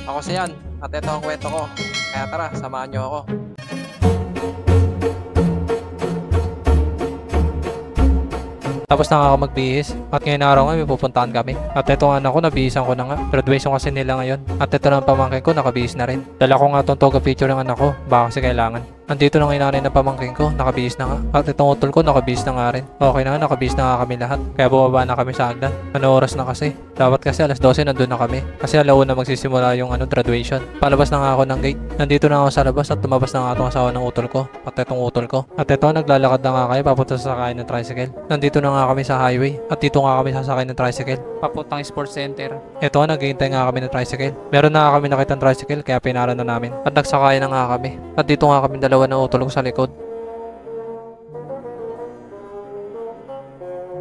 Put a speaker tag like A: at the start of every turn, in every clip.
A: Ako si Yan, at ito ang kwento ko. Kaya tara, samahan niyo ako. Tapos na nga ako magbihis at ngayon araw nga may pupuntahan kami. At ito nga ako, nabihisan ko na nga. Graduation kasi nila ngayon. At ito na ang pamangkin ko, nakabihis na rin. Dala ko nga itong toga picture ng anak ko, baka kasi kailangan. Nandito na ngayon nanay na pamangkin ko, nakabihis na nga. At itong utol ko, nakabihis na nga rin. Okay na nga, nakabihis na nga kami lahat. Kaya bumaba na kami sa hagdan. Ano oras na kasi? Dapat kasi alas 12 nandun na kami. Kasi alauna magsisimula yung graduation. Palabas na nga ako ng gate. Nandito na ako sa labas at tumabas na nga itong asawa ng utol ko. At itong utol ko. At ito, naglalakad na nga kayo papunta sa sakayan ng tricycle. Nandito na nga kami sa highway. At dito nga kami sasakay ng tricycle. Papuntang sports center. Ito, naghihintay nga kami ng tricycle. Meron na kami nakitang tricycle kaya pinara na namin. At nagsakay na nga kami. At dito nga kami dalawa ng utol ko sa likod.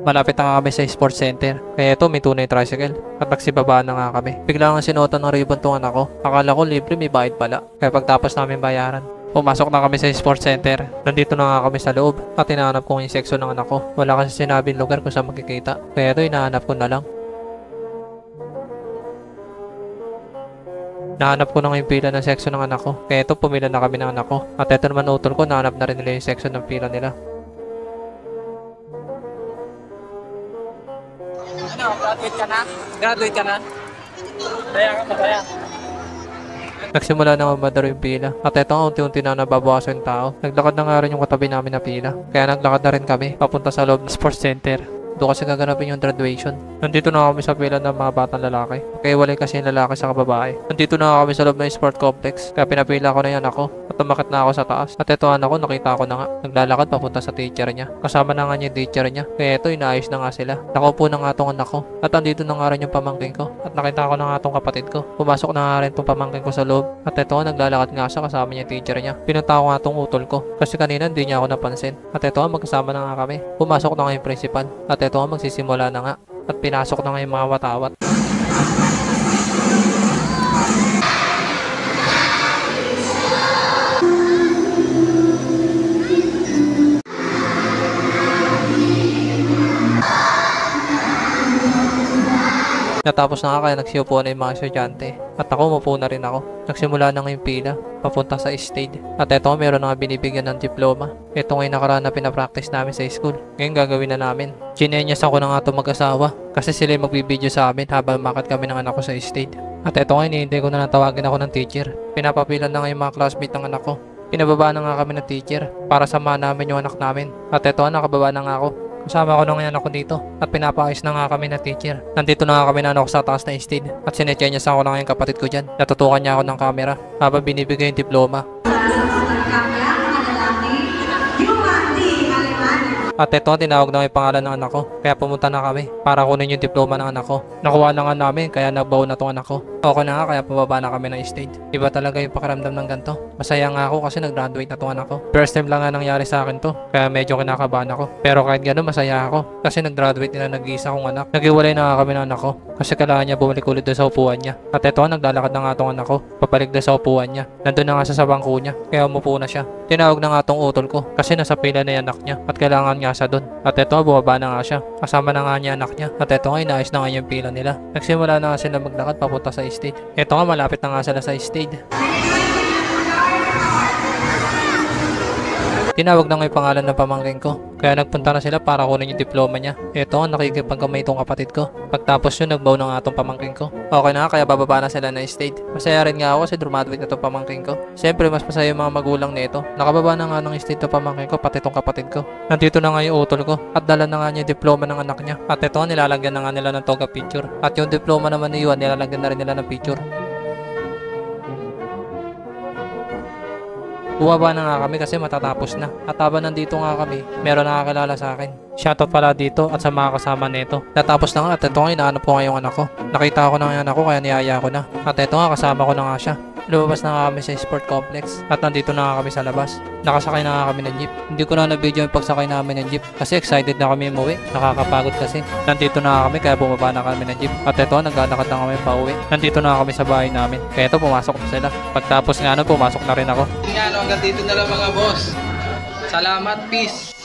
A: Malapit na nga kami sa sports center. Kaya ito, may tunay tricycle. At nagsibaba na nga kami. Bigla nga sinuotan ng ribbon tong anak ko. Akala ko libre, may bayad pala. Kaya pagtapos namin bayaran, pumasok na kami sa sports center. Nandito na nga kami sa loob. At hinahanap ko yung section ng anak ko. Wala kasi sinabing lugar kung saan magkikita. Kaya ito, hinahanap ko na lang. Nahanap ko na yung pila ng section ng anak ko. Kaya ito, pumila na kami ng anak ko. At ito naman utol ko, nahanap na rin nila yung section ng pila nila. Graduate ka na? Graduate ka na? Kaya ka masaya. Nagsimula na mamadaro yung pila. At ito nga, unti-unti na nababawasan yung tao. Naglakad na nga rin yung katabi namin na pila. Kaya naglakad na rin kami papunta sa loob ng sports center. Doon kasi gaganapin yung graduation. Nandito na kami sa pila ng mga batang lalaki. Kaya walay kasi yung lalaki sa babae. Nandito na kami sa loob ng sport complex. Kaya pinapila ko na yan ako. At tumakit na ako sa taas. At ito anak ko, nakita ko na nga. Naglalakad papunta sa teacher niya. Kasama na nga niya yung teacher niya. Kaya ito, inaayos na nga sila. Nakaupo na nga tong anak ko. At andito na nga rin yung pamangkin ko. At nakita ko na nga tong kapatid ko. Pumasok na nga rin tong pamangkin ko sa loob. At ito, naglalakad nga siya kasama niya yung teacher niya. Pinunta ko nga tong utol ko. Kasi kanina hindi niya ako napansin. At ito, magkasama na nga kami. Pumasok na nga yung principal. At ito, magsisimula na nga. At pinasok na nga yung mga watawat. Natapos na nga kaya nagsiupo na yung mga estudyante. At ako, umupo na rin ako. Nagsimula na nga yung pila, papunta sa stage. At eto, meron na nga binibigyan ng diploma. Ito nga yung nakaraan na pinapractice namin sa school. Ngayon gagawin na namin. Chinenyas ako na nga itong mag-asawa. Kasi sila yung magbibideo sa amin habang makit kami ng anak ko sa stage. At eto nga, hinihintay ko na natawagin ako ng teacher. Pinapapilan na nga yung mga classmate ng anak ko. Pinababa na nga kami ng teacher para samahan namin yung anak namin. At eto, nakababa na nga ako. Kasama ko na ngayon ako dito at pinapakis na nga kami na teacher. Nandito na nga kami na ako sa taas na stage at sinechenyas ako na ngayon kapatid ko dyan. Natutukan niya ako ng camera habang binibigay yung diploma. At ito, tinawag na yung pangalan ng anak ko. Kaya pumunta na kami para kunin yung diploma ng anak ko. Nakuha na nga namin kaya nagbaon na tong anak ko. Okay na nga kaya pababa na kami ng stage. Iba talaga yung pakiramdam ng ganito. Masaya nga ako kasi nag-graduate na tong anak ko. First time lang nga nangyari sa akin to. Kaya medyo kinakabahan ako. Pero kahit gano'n masaya ako. Kasi nag-graduate nila nag-iisa kong anak. Nag-iwalay na nga kami ng anak ko. Kasi kailangan niya bumalik ulit doon sa upuan niya. At ito, naglalakad na nga tong anak ko. Papalik doon sa upuan niya. Nandun na nga sa bangko niya. Kaya umupo na siya. Tinawag na nga tong utol ko. Kasi nasa pila na yung anak niya. At kailangan nga siya doon. At ito, bumaba na nga siya. Kasama na nga niya anak niya. At ito nga, inaayos na nga yung pila nila. Nagsimula na nga sila maglakad papunta sa stage. Ito nga, malapit na nga sila sa stage. Tinawag na nga yung pangalan ng pamangkin ko. Kaya nagpunta na sila para kunin yung diploma niya. Ito nga, nakikipagkamay itong kapatid ko. Pagtapos yun, nagbaw na nga itong pamangkin ko. Okay na nga, kaya bababa na sila na stage. Masaya rin nga ako kasi graduate na itong pamangkin ko. Siyempre, mas masaya yung mga magulang nito. Nakababa na nga ng stage itong pamangkin ko, pati itong kapatid ko. Nandito na nga yung utol ko. At dala na nga niya yung diploma ng anak niya. At ito, nilalagyan na nga nila ng toga picture. At yung diploma naman ni Yuan, nilalagyan na rin nila ng picture. Bumaba na nga kami kasi matatapos na. At habang nandito nga kami, meron nakakilala sa akin. Shoutout pala dito at sa mga kasama nito. Natapos na nga at ito nga inaanap ko nga yung anak ko. Nakita ko na nga yung anak ko kaya niyaya ko na. At ito nga kasama ko na nga siya. Lumabas na nga kami sa sport complex at nandito na nga kami sa labas. Nakasakay na nga kami ng jeep. Hindi ko na na-video yung pagsakay namin ng jeep kasi excited na kami umuwi. Nakakapagod kasi. Nandito na kami kaya bumaba na kami ng jeep. At ito, naglalakad na kami pa uwi. Nandito na kami sa bahay namin. Kaya ito, pumasok na sila. Pagtapos nga nun, pumasok na rin ako.
B: Hanggang dito na lang mga boss. Salamat, peace.